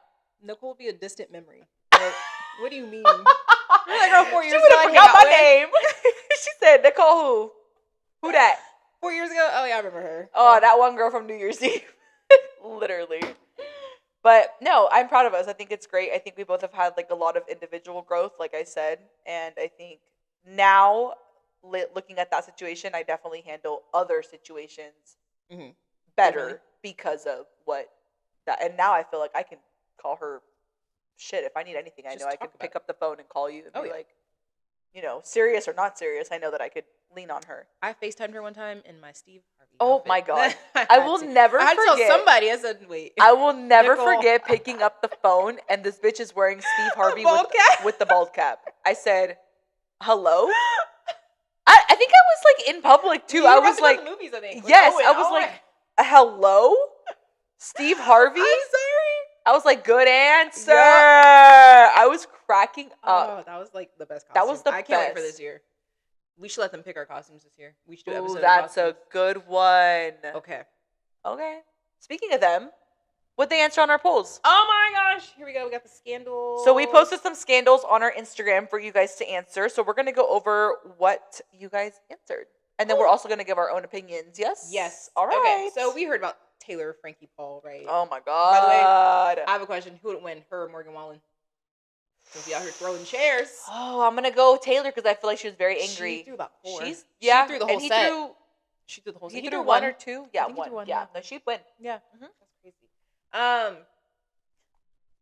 Nicole would be a distant memory. Like, what do you mean? You're like, girl, 4 years ago, she would have forgot my name. She said, Nicole who? Who that? 4 years ago? Oh, yeah, I remember her. Oh, that one girl from New Year's Eve. Literally. But, no, I'm proud of us. I think it's great. I think we both have had, like, a lot of individual growth, like I said. And I think now, looking at that situation, I definitely handle other situations better because of what that. And now I feel like I can call her shit if I need anything. I know I can pick up the phone and call you and be like, you know, serious or not serious. I know that I could lean on her. I FaceTimed her one time in my Steve Harvey outfit. My God. I will never forget. I had to tell somebody. I said, wait. I will never forget picking up the phone and this bitch is wearing Steve Harvey with the bald cap. I said, hello? I think I was, like, in public, too. I was like, the movies, I think. Yes, I was like, hello? Steve Harvey? I'm sorry. I was like, good answer. Yep. I was cracking up. Oh, that was, like, the best costume. That was the best. I can't wait for this year. We should let them pick our costumes this year. We should do an episode. That's a good one. Okay. Speaking of them, what'd they answer on our polls? Oh my gosh. Here we go. We got the scandals. So we posted some scandals on our Instagram for you guys to answer. So we're going to go over what you guys answered. And then we're also going to give our own opinions. Yes? Yes. All right. Okay. So we heard about Taylor Frankie Paul, right? Oh my God. By the way, I have a question. Who would win, her or Morgan Wallen? She'll be out here throwing chairs. Oh, I'm going to go Taylor because I feel like she was very angry. She threw about 4. She threw the whole set. She threw the whole set. He threw 1 or 2? Yeah, 1. Yeah, no, she'd win. Yeah. Mm-hmm. That's crazy.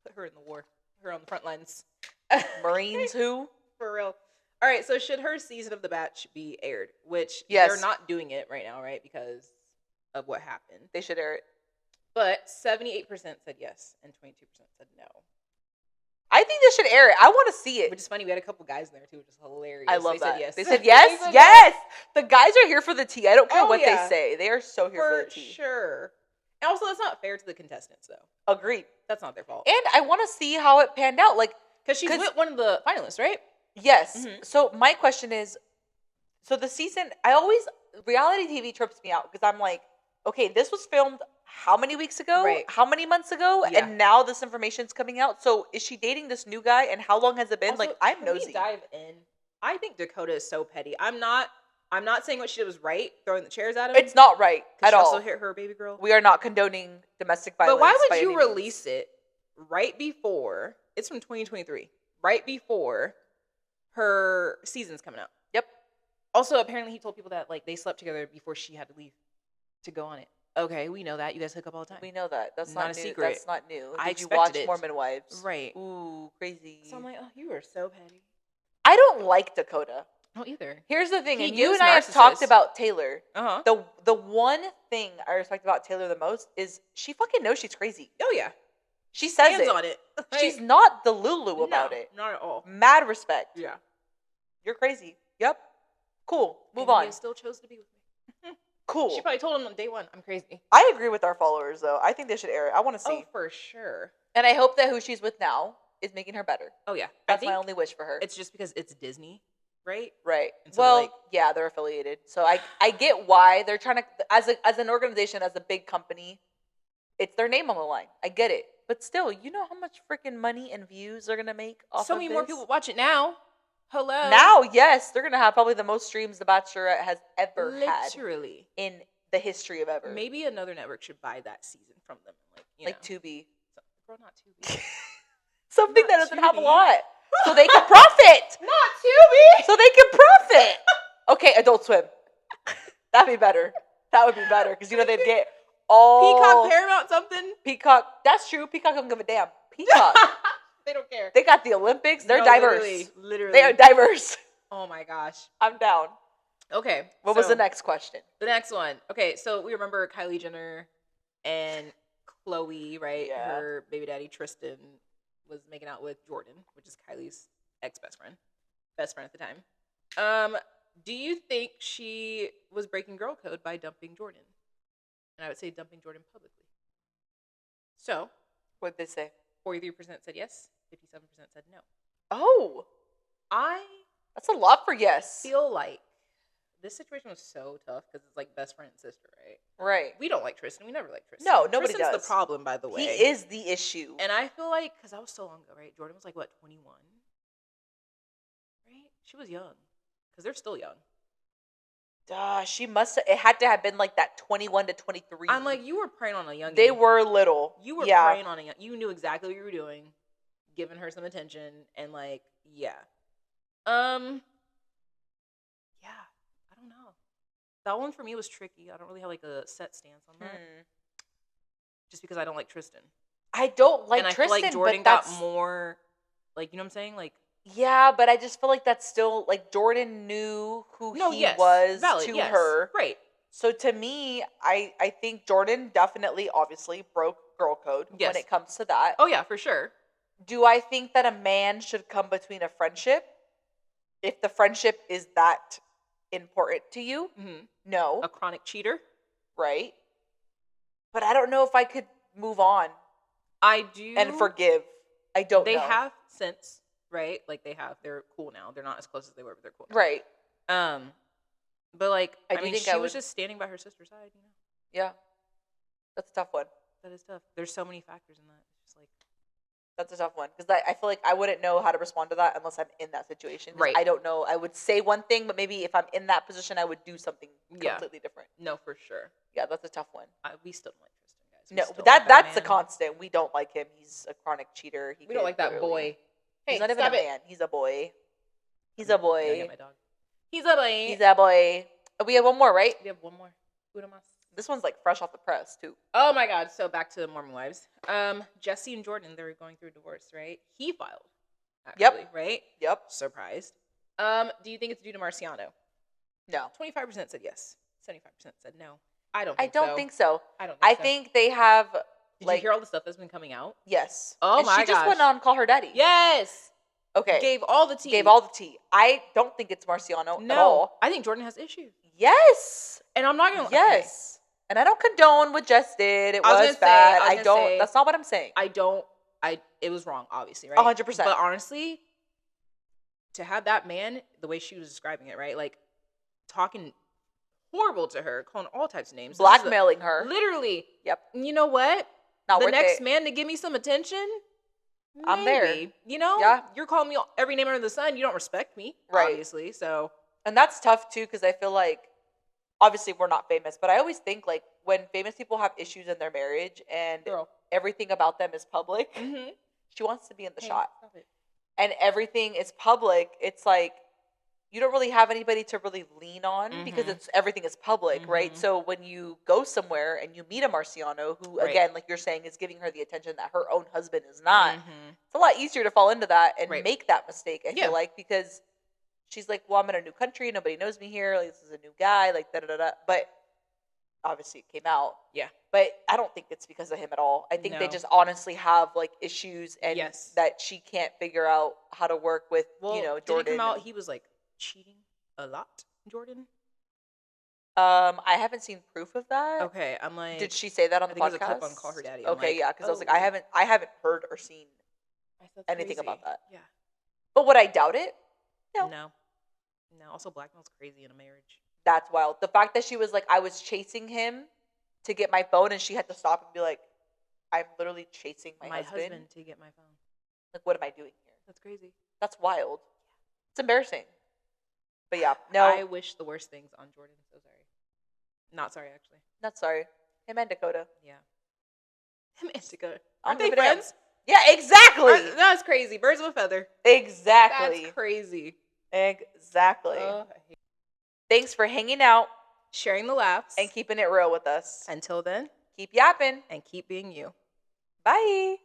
Put her in the war. Put her on the front lines. Marines who? For real. All right, so should her season of The Batch be aired? Which they're not doing it right now, right? Because of what happened. They should air it. But 78% said yes and 22% said no. I think they should air it. I want to see it. Which is funny. We had a couple guys in there, too, which is hilarious. I love that. Said yes. They said yes? Yes! The guys are here for the tea. I don't care what they say. They are so here for the tea. For sure. And also, that's not fair to the contestants, though. Agreed. That's not their fault. And I want to see how it panned out. Like, because she's with one of the finalists, right? Yes. Mm-hmm. So my question is, so the season, reality TV trips me out because I'm like, okay, this was filmed how many weeks ago? Right. How many months ago? Yeah. And now this information's coming out. So is she dating this new guy? And how long has it been? Also, like, I'm nosy. We dive in. I think Dakota is so petty. I'm not saying what she did was right, throwing the chairs at him. It's not right at all. Also hit her baby girl. We are not condoning domestic violence. But why would you release it right before? It's from 2023. Right before her season's coming out. Yep. Also, apparently he told people that, like, they slept together before she had to leave to go on it. Okay, we know that. You guys hook up all the time. We know that. That's not a new. Secret. That's not new. Did you watch Mormon Wives? Right. Ooh, crazy. So I'm like, oh, you are so petty. I don't like Dakota. I don't either. Here's the thing, and you and I have talked about Taylor. Uh-huh. The one thing I respect about Taylor the most is she fucking knows she's crazy. Oh, yeah. She says it. On it. Like, she's not the Lulu about it. Not at all. Mad respect. Yeah. You're crazy. Yep. Cool. Move on. He still chose to be with me. Cool. She probably told him on day 1, I'm crazy. I agree with our followers, though. I think they should air it. I want to see. Oh, for sure. And I hope that who she's with now is making her better. Oh, yeah. That's my only wish for her. It's just because it's Disney. right? Right. So yeah, they're affiliated. So I get why they're trying to, as an organization, as a big company, it's their name on the line. I get it. But still, you know how much freaking money and views they're going to make off of this? So many more people watch it now. Hello. Now, yes, they're going to have probably the most streams The Bachelorette has ever had in the history of ever. Maybe another network should buy that season from them. Like Tubi. Girl, not Tubi. Something that doesn't have a lot. So they can profit. Not Tubi. So they can profit. Okay, Adult Swim. That'd be better. That would be better because they'd get all Peacock, Paramount, something. Peacock. That's true. Peacock don't give a damn. Peacock. They don't care. They got the Olympics. They're diverse. Literally. They are diverse. Oh my gosh. I'm down. Okay. What was the next question? The next one. Okay, so we remember Kylie Jenner and Khloe, right? Yeah. Her baby daddy Tristan was making out with Jordan, which is Kylie's ex-best friend. Best friend at the time. Do you think she was breaking girl code by dumping Jordan? And I would say dumping Jordan publicly. So, what'd they say? 43% said yes, 57% said no. Oh. That's a lot for yes. I feel like this situation was so tough because it's like best friend and sister, right? Right. We don't like Tristan. We never like Tristan. No, nobody Tristan's does. The problem, by the way. He is the issue. And I feel like, because that was so long ago, right? Jordan was like, what, 21? Right? She was young. Because they're still young. She must have, it had to have been like that 21 to 23. I'm like, you were preying on a young. They were little. You were preying on a young. You knew exactly what you were doing, giving her some attention, and like, yeah. Yeah, I don't know. That one for me was tricky. I don't really have like a set stance on that. Just because I don't like Tristan. I don't like Tristan, and I feel like Jordan got more, like, you know what I'm saying? Like, yeah, but I just feel like that's still, like, Jordan knew who he was to her. Right. So to me, I think Jordan definitely, obviously, broke girl code when it comes to that. Oh, yeah, for sure. Do I think that a man should come between a friendship if the friendship is that important to you? Mm-hmm. No. A chronic cheater? Right. But I don't know if I could move on. I do. And forgive. I don't know. They have since... Right? Like, they're cool now. They're not as close as they were, but they're cool now. Right. But, like, I mean, she was just standing by her sister's side, you know? Yeah. That's a tough one. That is tough. There's so many factors in that. It's just like... That's a tough one. Because I feel like I wouldn't know how to respond to that unless I'm in that situation. Right. I don't know. I would say one thing, but maybe if I'm in that position, I would do something completely different. No, for sure. Yeah, that's a tough one. We still don't like Tristan, guys. No, but that's a constant. We don't like him. He's a chronic cheater. We don't like that boy. Hey, he's not even a man. He's a boy. He's a boy. Yeah, my dog. He's a boy. He's a boy. We have one more, right? We have one more. This one's like fresh off the press, too. Oh, my God. So back to the Mormon wives. Jesse and Jordan, they're going through a divorce, right? He filed, actually, right? Yep. Surprised. Do you think it's due to Marciano? No. 25% said yes. 75% said no. I don't think so. I think they have... Did you hear all the stuff that's been coming out? Yes. Oh, my gosh. She just went on Call Her Daddy. Yes. Okay. Gave all the tea. I don't think it's Marciano at all. I think Jordan has issues. Yes. And I'm not going to... Yes. Okay. And I don't condone what Jess did. It was bad. That's not what I'm saying. It was wrong, obviously, right? 100%. But honestly, to have that man, the way she was describing it, right? Like, talking horrible to her, calling all types of names. Blackmailing her. Literally. Yep. You know what? Not the next man to give me some attention, maybe. I'm there. You know? Yeah. You're calling me every name under the sun. You don't respect me, obviously. So. And that's tough, too, because I feel like, obviously, we're not famous, but I always think, like, when famous people have issues in their marriage and everything about them is public, she wants to be in the shot. And everything is public, it's like, you don't really have anybody to really lean on because everything is public, right? So when you go somewhere and you meet a Marciano who, again, like you're saying, is giving her the attention that her own husband is not, it's a lot easier to fall into that and make that mistake, I feel like, because she's like, well, I'm in a new country, nobody knows me here, like, this is a new guy, like, da-da-da-da, but obviously it came out. Yeah. But I don't think it's because of him at all. I think they just honestly have, like, issues and that she can't figure out how to work with, Jordan. Did it come out he was, like, cheating a lot, Jordan? I haven't seen proof of that. Okay, I'm like... Did she say that on the podcast? I think it was a clip on Call Her Daddy. Okay, yeah, because I was like, I haven't heard or seen anything about that. Yeah. But would I doubt it? No. No, also blackmail's crazy in a marriage. That's wild. The fact that she was like, I was chasing him to get my phone, and she had to stop and be like, I'm literally chasing my husband to get my phone. Like, what am I doing here? That's crazy. That's wild. It's embarrassing. But yeah, no. I wish the worst things on Jordan. So sorry. Not sorry, actually. Not sorry. Him and Dakota. Yeah. Him and Dakota. Aren't they friends? Yeah, exactly. That's crazy. Birds of a feather. Exactly. That's crazy. Exactly. Thanks for hanging out, sharing the laughs, and keeping it real with us. Until then, keep yapping and keep being you. Bye.